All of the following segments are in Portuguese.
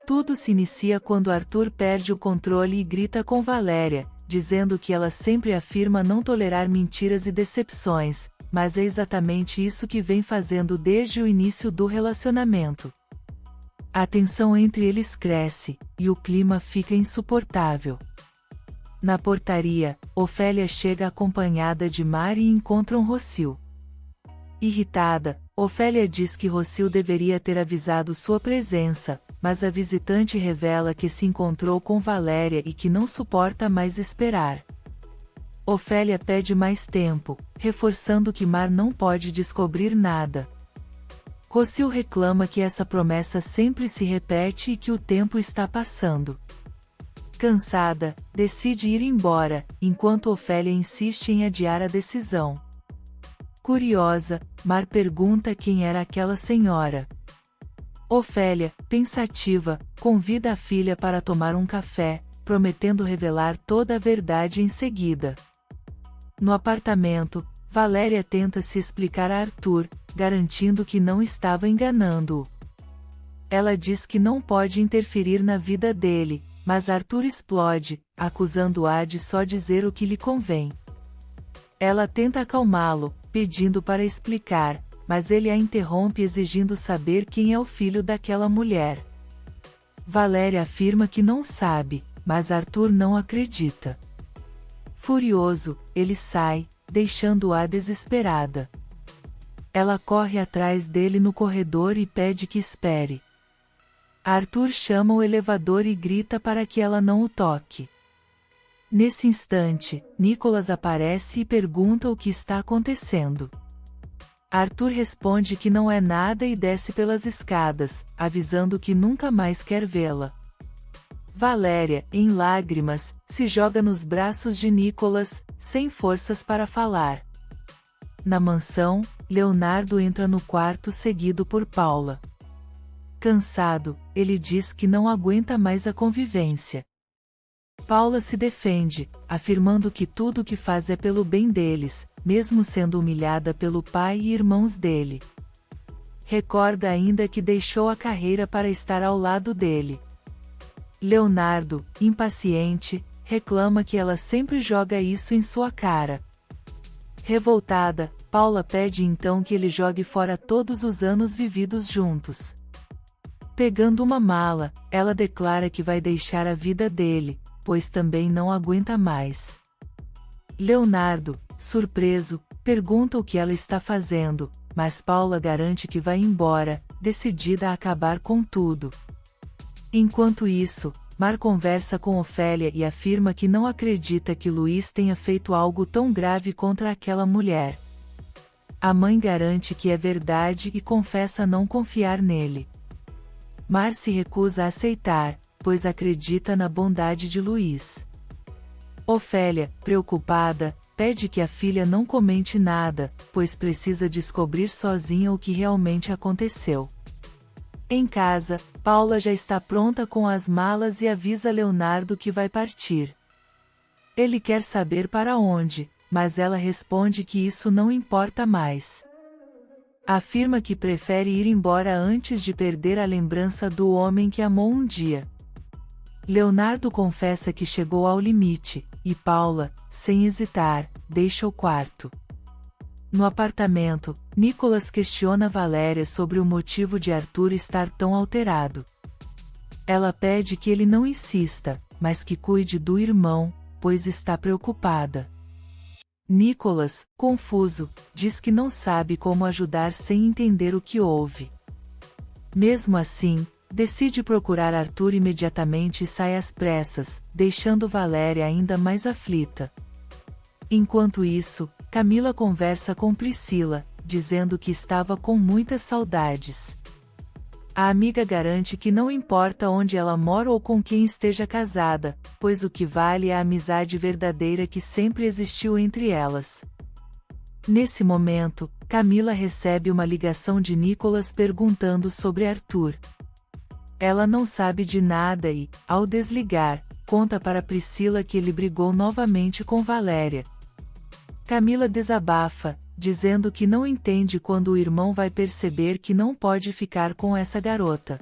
Tudo se inicia quando Arthur perde o controle e grita com Valéria, dizendo que ela sempre afirma não tolerar mentiras e decepções, mas é exatamente isso que vem fazendo desde o início do relacionamento. A tensão entre eles cresce, e o clima fica insuportável. Na portaria, Ofélia chega acompanhada de Mar e encontram Rossio. Irritada, Ofélia diz que Rossio deveria ter avisado sua presença, mas a visitante revela que se encontrou com Valéria e que não suporta mais esperar. Ofélia pede mais tempo, reforçando que Mar não pode descobrir nada. Rossio reclama que essa promessa sempre se repete e que o tempo está passando. Cansada, decide ir embora, enquanto Ofélia insiste em adiar a decisão. Curiosa, Mar pergunta quem era aquela senhora. Ofélia, pensativa, convida a filha para tomar um café, prometendo revelar toda a verdade em seguida. No apartamento, Valéria tenta se explicar a Arthur, garantindo que não estava enganando-o. Ela diz que não pode interferir na vida dele, mas Arthur explode, acusando-a de só dizer o que lhe convém. Ela tenta acalmá-lo, pedindo para explicar, mas ele a interrompe exigindo saber quem é o filho daquela mulher. Valéria afirma que não sabe, mas Arthur não acredita. Furioso, ele sai, deixando-a desesperada. Ela corre atrás dele no corredor e pede que espere. Arthur chama o elevador e grita para que ela não o toque. Nesse instante, Nicholas aparece e pergunta o que está acontecendo. Arthur responde que não é nada e desce pelas escadas, avisando que nunca mais quer vê-la. Valéria, em lágrimas, se joga nos braços de Nicholas, sem forças para falar. Na mansão, Leonardo entra no quarto seguido por Paula. Cansado, ele diz que não aguenta mais a convivência. Paula se defende, afirmando que tudo o que faz é pelo bem deles, mesmo sendo humilhada pelo pai e irmãos dele. Recorda ainda que deixou a carreira para estar ao lado dele. Leonardo, impaciente, reclama que ela sempre joga isso em sua cara. Revoltada, Paula pede então que ele jogue fora todos os anos vividos juntos. Pegando uma mala, ela declara que vai deixar a vida dele, pois também não aguenta mais. Leonardo, surpreso, pergunta o que ela está fazendo, mas Paula garante que vai embora, decidida a acabar com tudo. Enquanto isso, Mar conversa com Ofélia e afirma que não acredita que Luiz tenha feito algo tão grave contra aquela mulher. A mãe garante que é verdade e confessa não confiar nele. Mar se recusa a aceitar, pois acredita na bondade de Luiz. Ofélia, preocupada, pede que a filha não comente nada, pois precisa descobrir sozinha o que realmente aconteceu. Em casa, Paula já está pronta com as malas e avisa Leonardo que vai partir. Ele quer saber para onde, mas ela responde que isso não importa mais. Afirma que prefere ir embora antes de perder a lembrança do homem que amou um dia. Leonardo confessa que chegou ao limite, e Paula, sem hesitar, deixa o quarto. No apartamento, Nicholas questiona Valéria sobre o motivo de Arthur estar tão alterado. Ela pede que ele não insista, mas que cuide do irmão, pois está preocupada. Nicholas, confuso, diz que não sabe como ajudar sem entender o que houve. Mesmo assim, decide procurar Arthur imediatamente e sai às pressas, deixando Valéria ainda mais aflita. Enquanto isso, Camila conversa com Priscila, dizendo que estava com muitas saudades. A amiga garante que não importa onde ela mora ou com quem esteja casada, pois o que vale é a amizade verdadeira que sempre existiu entre elas. Nesse momento, Camila recebe uma ligação de Nicholas perguntando sobre Arthur. Ela não sabe de nada e, ao desligar, conta para Priscila que ele brigou novamente com Valéria. Camila desabafa, dizendo que não entende quando o irmão vai perceber que não pode ficar com essa garota.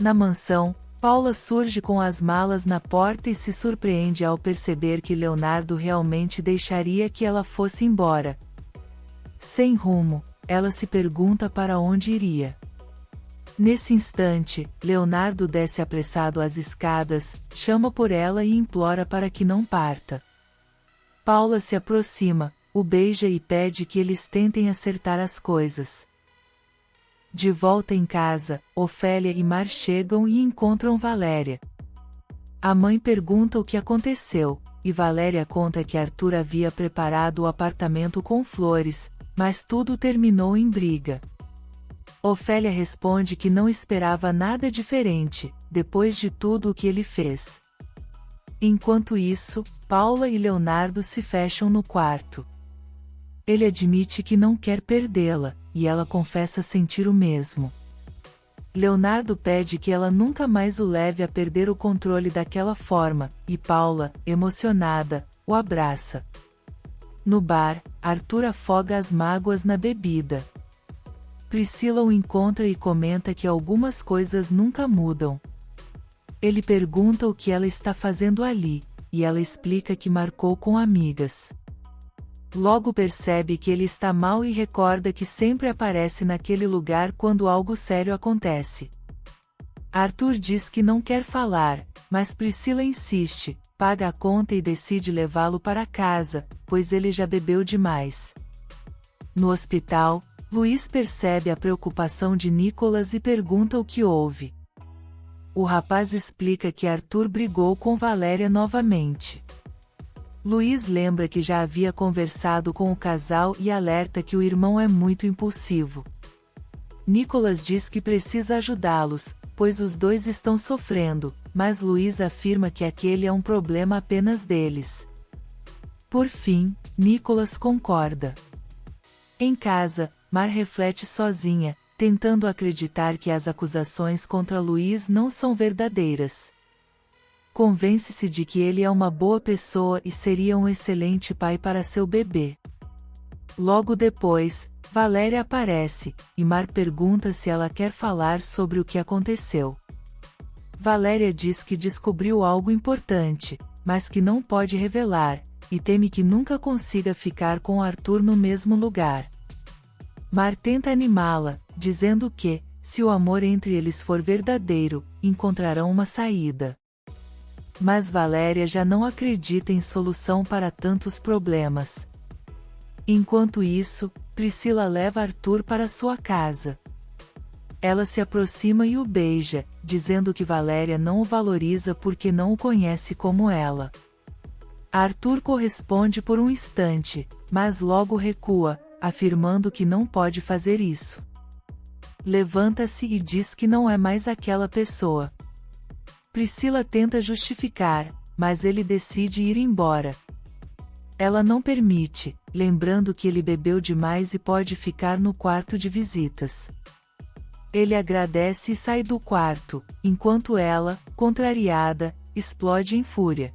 Na mansão, Paula surge com as malas na porta e se surpreende ao perceber que Leonardo realmente deixaria que ela fosse embora. Sem rumo, ela se pergunta para onde iria. Nesse instante, Leonardo desce apressado as escadas, chama por ela e implora para que não parta. Paula se aproxima, o beija e pede que eles tentem acertar as coisas. De volta em casa, Ofélia e Mar chegam e encontram Valéria. A mãe pergunta o que aconteceu, e Valéria conta que Arthur havia preparado o apartamento com flores, mas tudo terminou em briga. Ofélia responde que não esperava nada diferente, depois de tudo o que ele fez. Enquanto isso, Paula e Leonardo se fecham no quarto. Ele admite que não quer perdê-la, e ela confessa sentir o mesmo. Leonardo pede que ela nunca mais o leve a perder o controle daquela forma, e Paula, emocionada, o abraça. No bar, Arthur afoga as mágoas na bebida. Priscila o encontra e comenta que algumas coisas nunca mudam. Ele pergunta o que ela está fazendo ali, e ela explica que marcou com amigas. Logo percebe que ele está mal e recorda que sempre aparece naquele lugar quando algo sério acontece. Arthur diz que não quer falar, mas Priscila insiste, paga a conta e decide levá-lo para casa, pois ele já bebeu demais. No hospital, Luiz percebe a preocupação de Nicolas e pergunta o que houve. O rapaz explica que Arthur brigou com Valéria novamente. Luiz lembra que já havia conversado com o casal e alerta que o irmão é muito impulsivo. Nicolas diz que precisa ajudá-los, pois os dois estão sofrendo, mas Luiz afirma que aquele é um problema apenas deles. Por fim, Nicolas concorda. Em casa, Mar reflete sozinha, tentando acreditar que as acusações contra Luiz não são verdadeiras. Convence-se de que ele é uma boa pessoa e seria um excelente pai para seu bebê. Logo depois, Valéria aparece, e Mar pergunta se ela quer falar sobre o que aconteceu. Valéria diz que descobriu algo importante, mas que não pode revelar, e teme que nunca consiga ficar com Arthur no mesmo lugar. Mar tenta animá-la, dizendo que, se o amor entre eles for verdadeiro, encontrarão uma saída. Mas Valéria já não acredita em solução para tantos problemas. Enquanto isso, Priscila leva Arthur para sua casa. Ela se aproxima e o beija, dizendo que Valéria não o valoriza porque não o conhece como ela. Arthur corresponde por um instante, mas logo recua, afirmando que não pode fazer isso. Levanta-se e diz que não é mais aquela pessoa. Priscila tenta justificar, mas ele decide ir embora. Ela não permite, lembrando que ele bebeu demais e pode ficar no quarto de visitas. Ele agradece e sai do quarto, enquanto ela, contrariada, explode em fúria.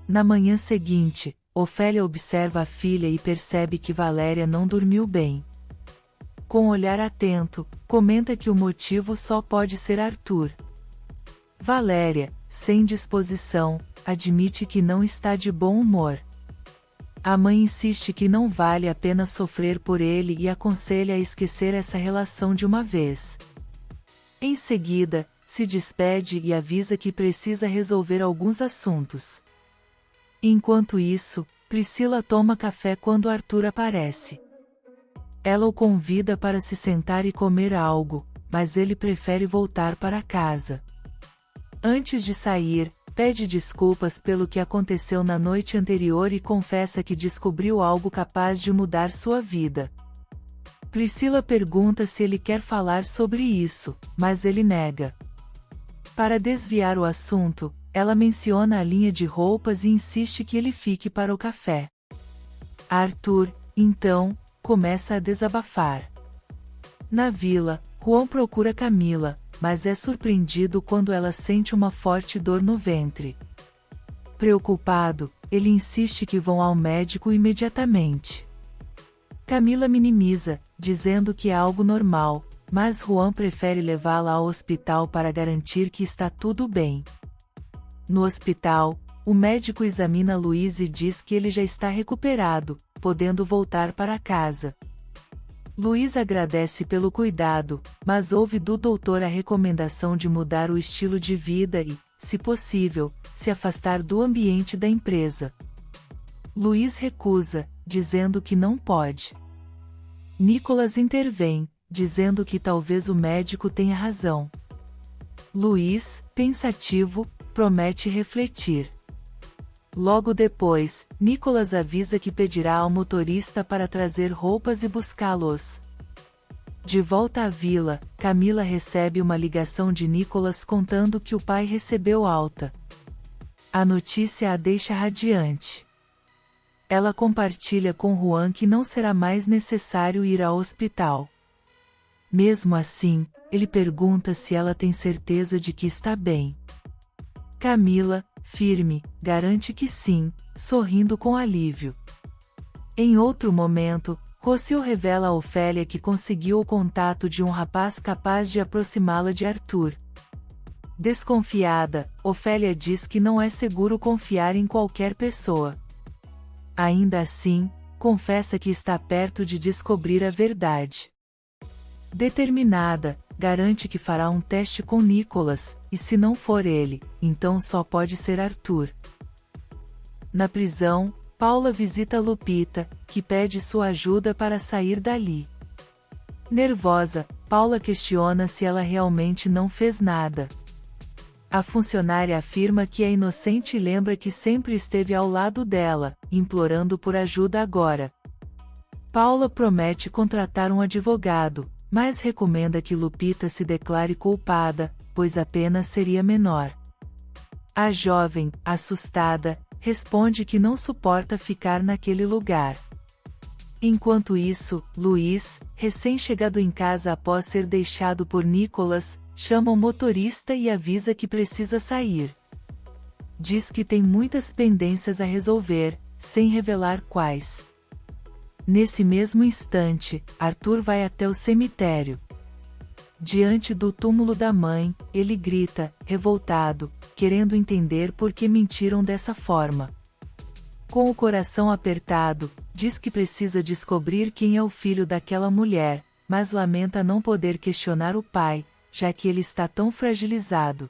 Na manhã seguinte, Ofélia observa a filha e percebe que Valéria não dormiu bem. Com um olhar atento, comenta que o motivo só pode ser Arthur. Valéria, sem disposição, admite que não está de bom humor. A mãe insiste que não vale a pena sofrer por ele e aconselha a esquecer essa relação de uma vez. Em seguida, se despede e avisa que precisa resolver alguns assuntos. Enquanto isso, Priscila toma café quando Arthur aparece. Ela o convida para se sentar e comer algo, mas ele prefere voltar para casa. Antes de sair, pede desculpas pelo que aconteceu na noite anterior e confessa que descobriu algo capaz de mudar sua vida. Priscila pergunta se ele quer falar sobre isso, mas ele nega. Para desviar o assunto, ela menciona a linha de roupas e insiste que ele fique para o café. Arthur, então, começa a desabafar. Na vila, Juan procura Camila, mas é surpreendido quando ela sente uma forte dor no ventre. Preocupado, ele insiste que vão ao médico imediatamente. Camila minimiza, dizendo que é algo normal, mas Juan prefere levá-la ao hospital para garantir que está tudo bem. No hospital, o médico examina Luiz e diz que ele já está recuperado, podendo voltar para casa. Luiz agradece pelo cuidado, mas ouve do doutor a recomendação de mudar o estilo de vida e, se possível, se afastar do ambiente da empresa. Luiz recusa, dizendo que não pode. Nicolas intervém, dizendo que talvez o médico tenha razão. Luiz, pensativo, promete refletir. Logo depois, Nicolas avisa que pedirá ao motorista para trazer roupas e buscá-los. De volta à vila, Camila recebe uma ligação de Nicolas contando que o pai recebeu alta. A notícia a deixa radiante. Ela compartilha com Juan que não será mais necessário ir ao hospital. Mesmo assim, ele pergunta se ela tem certeza de que está bem. Camila, firme, garante que sim, sorrindo com alívio. Em outro momento, Rocio revela a Ofélia que conseguiu o contato de um rapaz capaz de aproximá-la de Arthur. Desconfiada, Ofélia diz que não é seguro confiar em qualquer pessoa. Ainda assim, confessa que está perto de descobrir a verdade. Determinada, garante que fará um teste com Nicolas, e se não for ele, então só pode ser Arthur. Na prisão, Paula visita Lupita, que pede sua ajuda para sair dali. Nervosa, Paula questiona se ela realmente não fez nada. A funcionária afirma que é inocente e lembra que sempre esteve ao lado dela, implorando por ajuda agora. Paula promete contratar um advogado, mas recomenda que Lupita se declare culpada, pois a pena seria menor. A jovem, assustada, responde que não suporta ficar naquele lugar. Enquanto isso, Luiz, recém-chegado em casa após ser deixado por Nicolas, chama o motorista e avisa que precisa sair. Diz que tem muitas pendências a resolver, sem revelar quais. Nesse mesmo instante, Arthur vai até o cemitério. Diante do túmulo da mãe, ele grita, revoltado, querendo entender por que mentiram dessa forma. Com o coração apertado, diz que precisa descobrir quem é o filho daquela mulher, mas lamenta não poder questionar o pai, já que ele está tão fragilizado.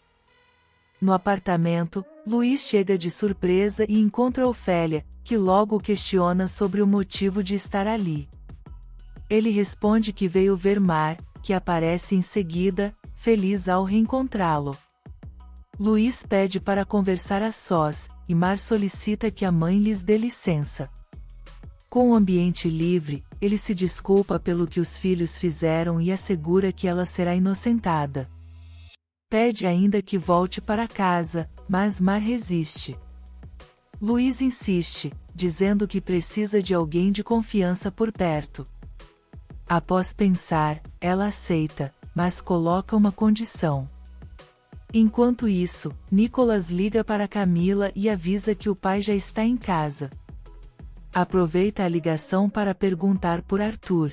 No apartamento, Luiz chega de surpresa e encontra Ofélia, que logo o questiona sobre o motivo de estar ali. Ele responde que veio ver Mar, que aparece em seguida, feliz ao reencontrá-lo. Luiz pede para conversar a sós, e Mar solicita que a mãe lhes dê licença. Com o ambiente livre, ele se desculpa pelo que os filhos fizeram e assegura que ela será inocentada. Pede ainda que volte para casa, mas Mar resiste. Luiz insiste, dizendo que precisa de alguém de confiança por perto. Após pensar, ela aceita, mas coloca uma condição. Enquanto isso, Nicolas liga para Camila e avisa que o pai já está em casa. Aproveita a ligação para perguntar por Arthur.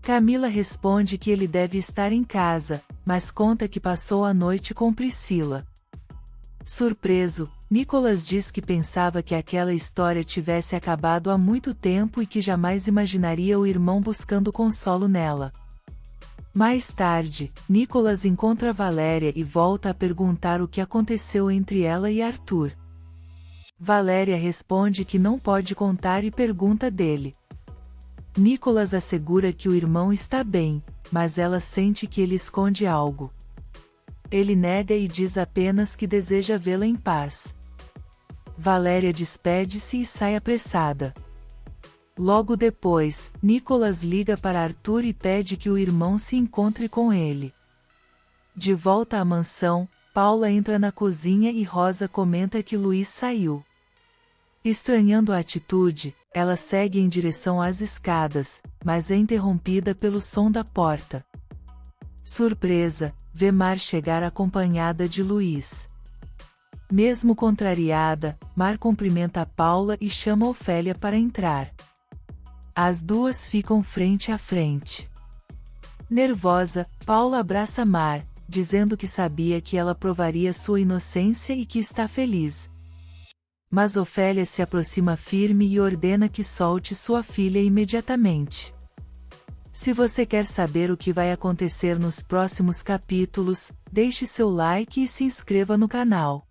Camila responde que ele deve estar em casa, mas conta que passou a noite com Priscila. Surpreso, Nicolas diz que pensava que aquela história tivesse acabado há muito tempo e que jamais imaginaria o irmão buscando consolo nela. Mais tarde, Nicolas encontra Valéria e volta a perguntar o que aconteceu entre ela e Arthur. Valéria responde que não pode contar e pergunta dele. Nicolas assegura que o irmão está bem, mas ela sente que ele esconde algo. Ele nega e diz apenas que deseja vê-la em paz. Valéria despede-se e sai apressada. Logo depois, Nicolas liga para Arthur e pede que o irmão se encontre com ele. De volta à mansão, Paula entra na cozinha e Rosa comenta que Luiz saiu. Estranhando a atitude, ela segue em direção às escadas, mas é interrompida pelo som da porta. Surpresa, vê Mar chegar acompanhada de Luiz. Mesmo contrariada, Mar cumprimenta Paula e chama Ofélia para entrar. As duas ficam frente a frente. Nervosa, Paulo abraça Mar, dizendo que sabia que ela provaria sua inocência e que está feliz. Mas Ofélia se aproxima firme e ordena que solte sua filha imediatamente. Se você quer saber o que vai acontecer nos próximos capítulos, deixe seu like e se inscreva no canal.